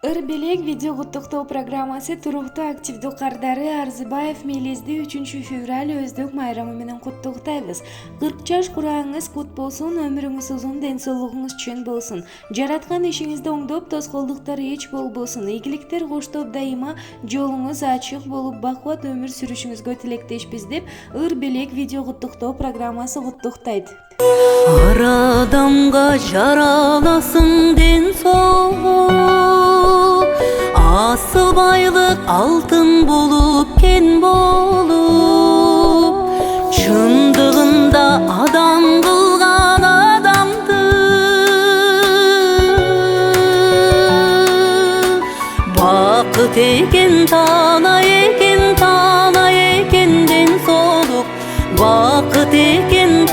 Ырбелек видео куттуктоо программасы туруктуу активдүү кардары Арзыбаев Мелизди 3 февраль өздүк майрамы менен куттуктайбыз. 40 жаш курагыңыз кут болсун, өмүрүңүз узун, ден соолугуңуз чөң болсун. Жараткан ишиңизди оңдоп, тоскоолдуктар эч болбосун. Ийгиликтер коштоп дайыма жолуңуз ачык болуп, бакубат өмүр сүрүшүңүзгө тилектешпиз деп Ырбелек видео куттуктоо программасы куттуктайт. Ар адамга жараласын ден соолук, асыл байлык алтын болуп кен болуп, чындыгында адам кылган адамды бакыт экен, тана экен, тана экен ден соолук, бакыт экен,